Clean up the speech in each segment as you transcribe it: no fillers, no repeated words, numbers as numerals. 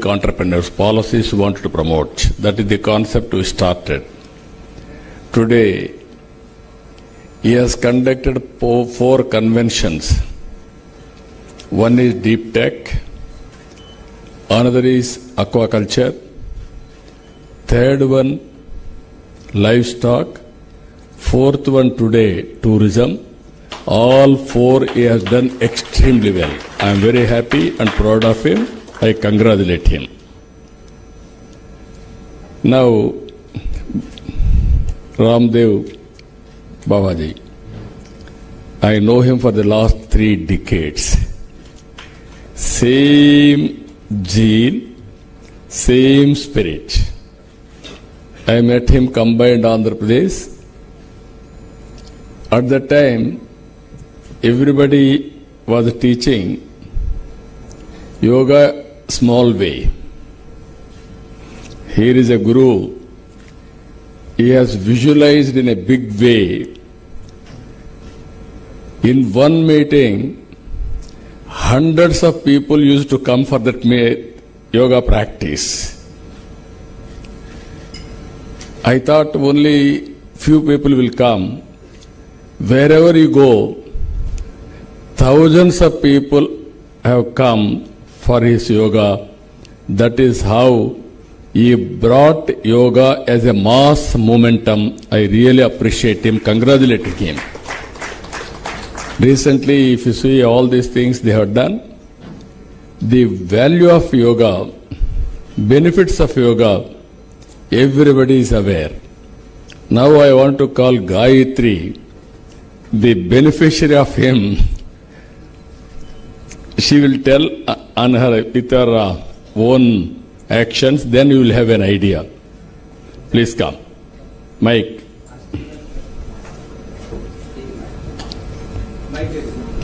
entrepreneurs, policies we wanted to promote. That is the concept we started. Today, he has conducted four conventions. One is deep tech, another is aquaculture, third one livestock, fourth one today tourism. All four he has done extremely well. I am very happy and proud of him. I congratulate him. Now, Ramdev Babaji, I know him for the last 3 decades. Same gene, same spirit. I met him combined Andhra Pradesh. At that time, everybody was teaching yoga small way. Here is a guru. He has visualized in a big way. In one meeting, hundreds of people used to come for that yoga practice. I thought only few people will come. Wherever you go, thousands of people have come for his yoga. That is how he brought yoga as a mass momentum. I really appreciate him, congratulating him. Recently, if you see all these things they have done, the value of yoga, benefits of yoga, everybody is aware. Now I want to call Gayatri, the beneficiary of him. She will tell on her with her own actions, then you will have an idea. Please come. Mike.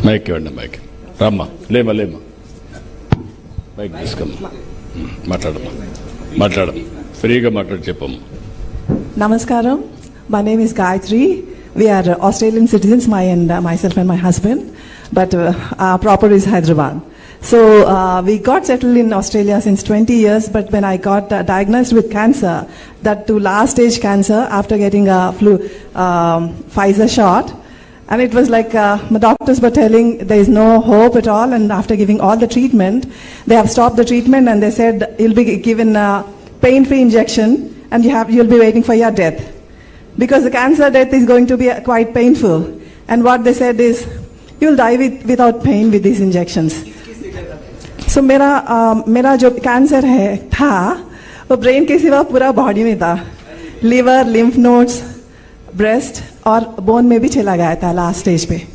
Mike, Mike. Rama, Lema. Mike, please come. Matadama. Freega matad cheppam. Namaskaram. My name is Gayatri. We are Australian citizens, myself and my husband, but our proper is Hyderabad. So we got settled in Australia since 20 years, but when I got diagnosed with cancer, that to last stage cancer after getting a Pfizer shot, and it was like my doctors were telling there is no hope at all, and after giving all the treatment, they have stopped the treatment and they said you'll be given a pain-free injection and you'll be waiting for your death. Because the cancer death is going to be quite painful. And what they said is, you'll die without pain with these injections. So मेरा जो cancer था वो brain के सिवा पूरा body में था. Liver, lymph nodes, breast और बोन में भी चला गया था लास्ट स्टेज पे.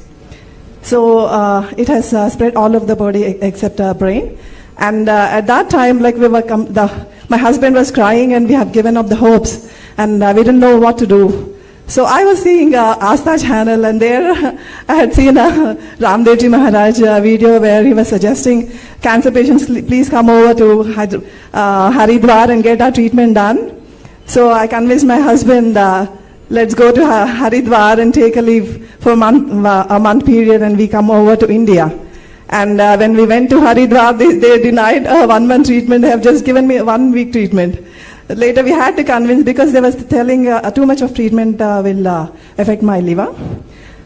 So it has spread all over the body except brain. And at that time, like my husband was crying and we have given up the hopes. And we didn't know what to do. So I was seeing Astha channel, and there I had seen Ramdev Ji Maharaj video where he was suggesting cancer patients please come over to Haridwar and get our treatment done. So I convinced my husband, let's go to Haridwar and take a leave for a month period, and we come over to India. And when we went to Haridwar, they denied 1 month treatment. They have just given me a 1 week treatment. Later we had to convince because they was telling too much of treatment will affect my liver.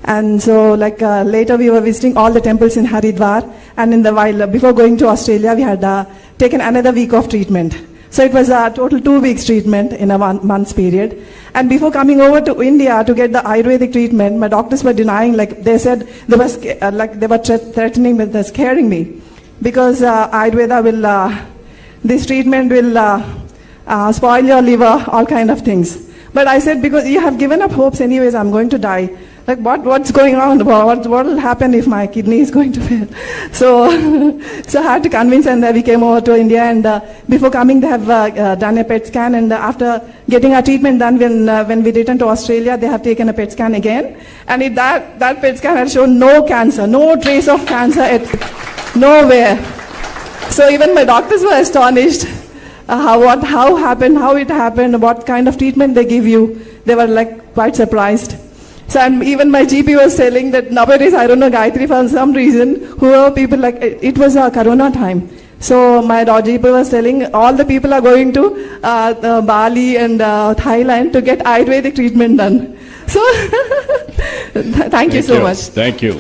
And so later we were visiting all the temples in Haridwar, and in the while before going to Australia we had taken another week of treatment. So it was a total 2 weeks treatment in a 1 month's period. And before coming over to India to get the Ayurvedic treatment, my doctors were denying, they said they were threatening with scaring me because Ayurveda will this treatment will spoil your liver, all kind of things. But I said, because you have given up hopes anyways, I'm going to die. Like what's going on? What will happen if my kidney is going to fail? So I had to convince, and we came over to India, and before coming they have done a PET scan, and after getting our treatment done, when we returned to Australia, they have taken a PET scan again, and that PET scan had shown no cancer, no trace of cancer nowhere. So even my doctors were astonished. How it happened, what kind of treatment they give you. They were quite surprised. So even my GP was telling that nowadays, I don't know, Gayatri, for some reason, whoever people it was a corona time. So my Rajiv was telling all the people are going to Bali and Thailand to get Ayurvedic treatment done. So thank you so much. Thank you.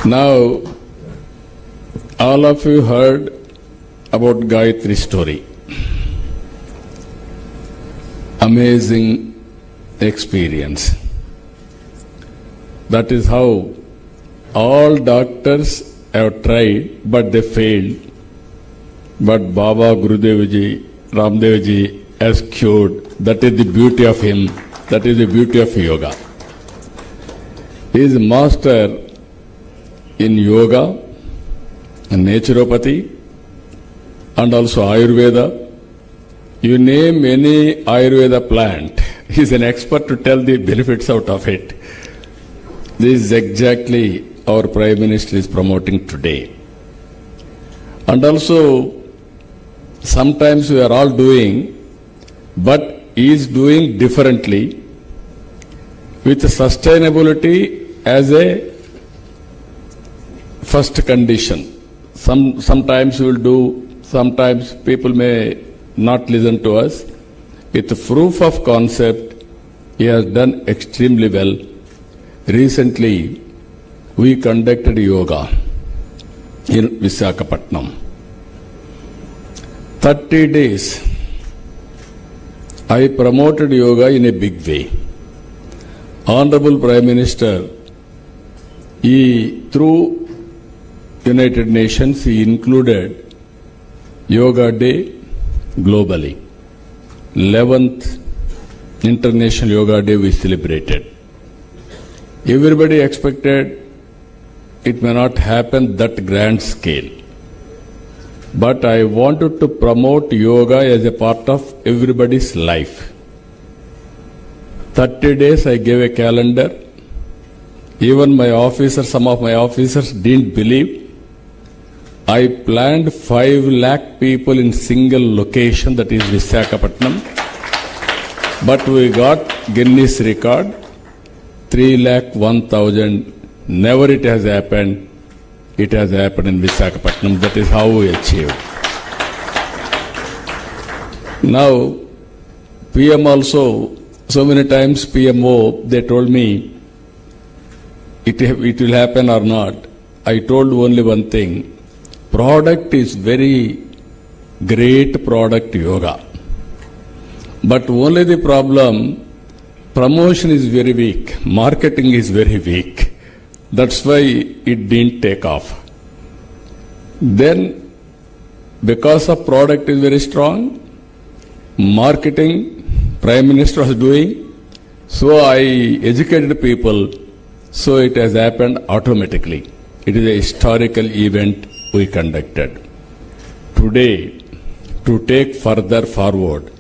Now, all of you heard about Gayatri's story. Amazing experience. That is how all doctors have tried, but they failed. But Baba Gurudev Ji, Ramdev Ji has cured. That is the beauty of him. That is the beauty of yoga. He is a master in yoga, and naturopathy, and also Ayurveda. You name any Ayurveda plant, he is an expert to tell the benefits out of it. This is exactly our Prime Minister is promoting today. And also, sometimes we are all doing, but he is doing differently with sustainability as a first condition. Sometimes we will do, sometimes people may not listen to us. With proof of concept, he has done extremely well. Recently, we conducted yoga in Visakhapatnam. 30 days, I promoted yoga in a big way. Honorable Prime Minister, through United Nations, he included Yoga Day globally. 11th International Yoga Day we celebrated. Everybody expected it may not happen that grand scale. But I wanted to promote yoga as a part of everybody's life. 30 days I gave a calendar. Even my officers, some of my officers didn't believe. I planned 5 lakh people in single location, that is Visakhapatnam. But we got Guinness record, 3,01,000. Never it has happened. It has happened in Visakhapatnam. That is how we achieved. Now, PM also, so many times PMO, they told me, it will happen or not. I told only one thing. Product is very great product, yoga. But only the problem, promotion is very weak. Marketing is very weak. That's why it didn't take off. Then, because of product is very strong, marketing, Prime Minister was doing, so I educated people, so it has happened automatically. It is a historical event we conducted. Today, to take further forward,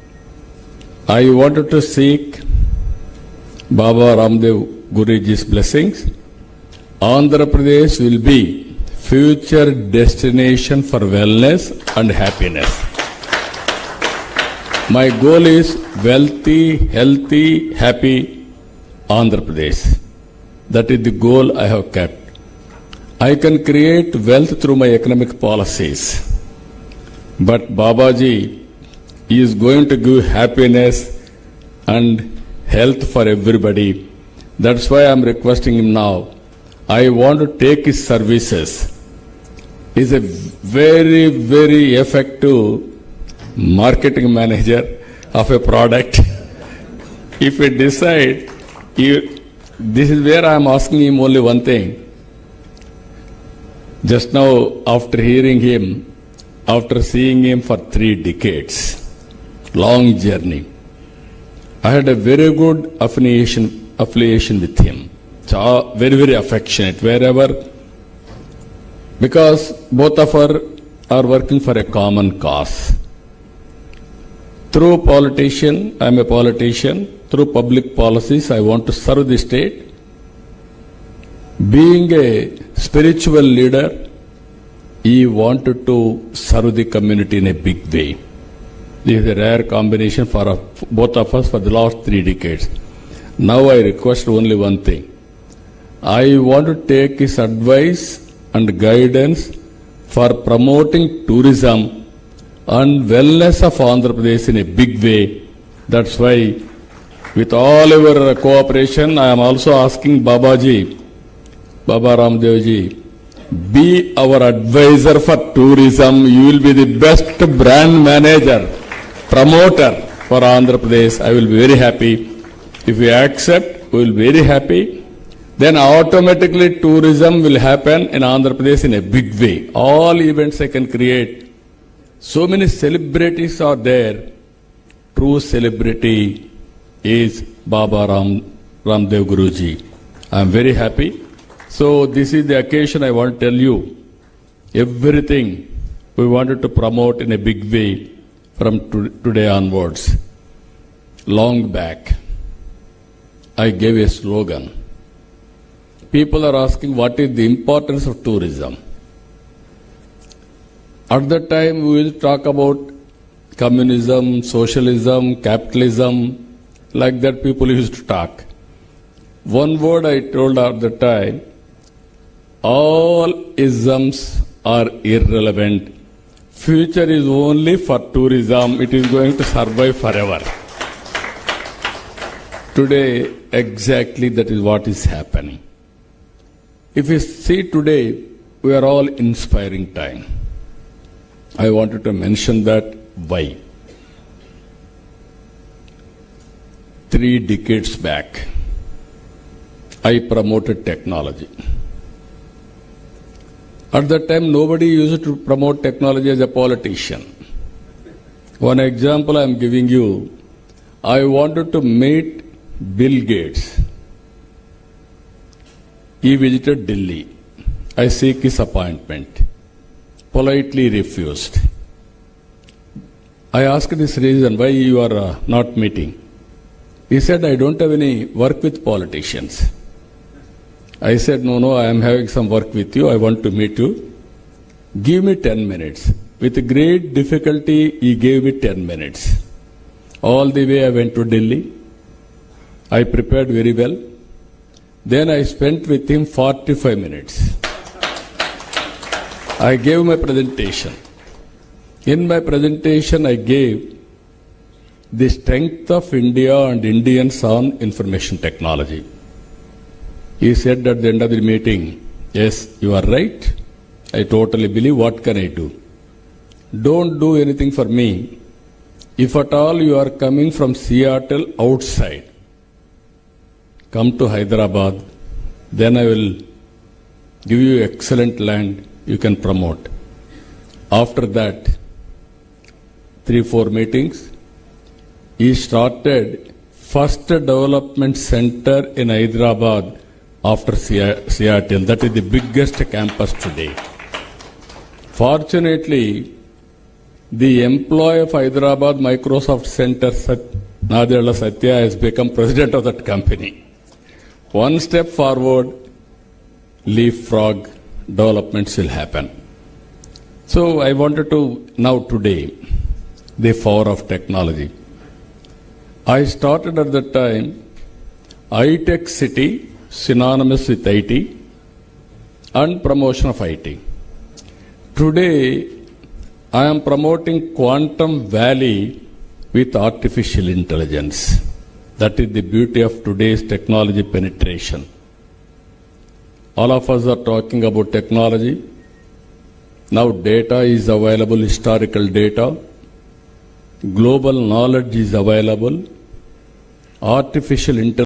I wanted to seek Baba Ramdev Guruji's blessings. Andhra Pradesh will be future destination for wellness and happiness. My goal is wealthy, healthy, happy Andhra Pradesh. That is the goal I have kept. I can create wealth through my economic policies. But Babaji is going to give happiness and health for everybody. That's why I am requesting him now. I want to take his services. He is a very, very effective marketing manager of a product. If we decide, this is where I am asking him only one thing. Just now, after hearing him, after seeing him for 3 decades, long journey, I had a very good affiliation with him. Very, very affectionate wherever, because both of us are working for a common cause. Through politician, I am a politician. Through public policies, I want to serve the state. Being a spiritual leader, he wanted to serve the community in a big way. This is a rare combination for both of us for the last 3 decades. Now I request only one thing. I want to take his advice and guidance for promoting tourism and wellness of Andhra Pradesh in a big way. That's why, with all your cooperation, I am also asking Babaji, Baba Ramdev ji, be our advisor for tourism. You will be the best brand manager, promoter for Andhra Pradesh. I will be very happy. If you accept, we will be very happy. Then automatically tourism will happen in Andhra Pradesh in a big way. All events I can create. So many celebrities are there. True celebrity is Baba Ramdev Guruji. I am very happy. So this is the occasion I want to tell you. Everything we wanted to promote in a big way from today onwards. Long back, I gave a slogan. People are asking what is the importance of tourism. At that time, we will talk about communism, socialism, capitalism, like that people used to talk. One word I told at the time, all isms are irrelevant. Future is only for tourism. It is going to survive forever. Today, exactly that is what is happening. If you see today, we are all inspiring time. I wanted to mention that why. 3 decades back, I promoted technology. At that time, nobody used to promote technology as a politician. One example I am giving you, I wanted to meet Bill Gates. He visited Delhi. I seek his appointment. Politely refused. I asked this reason, why you are not meeting. He said, I don't have any work with politicians. I said, no, I am having some work with you. I want to meet you. Give me 10 minutes. With great difficulty, he gave me 10 minutes. All the way I went to Delhi. I prepared very well. Then I spent with him 45 minutes. I gave my presentation. In my presentation, I gave the strength of India and Indians on information technology. He said at the end of the meeting, yes, you are right. I totally believe. What can I do? Don't do anything for me. If at all you are coming from Seattle outside, come to Hyderabad, then I will give you excellent land you can promote. After that, 3-4 meetings, he started first development center in Hyderabad after Seattle. That is the biggest campus today. Fortunately, the employee of Hyderabad Microsoft Center, Nadirala Satya, has become president of that company. One step forward, leapfrog developments will happen. So I wanted to, now today, the power of technology. I started at that time, iTech City, synonymous with IT, and promotion of IT. Today, I am promoting Quantum Valley with artificial intelligence. That is the beauty of today's technology penetration. All of us are talking about technology. Now data is available, historical data. Global knowledge is available. Artificial intelligence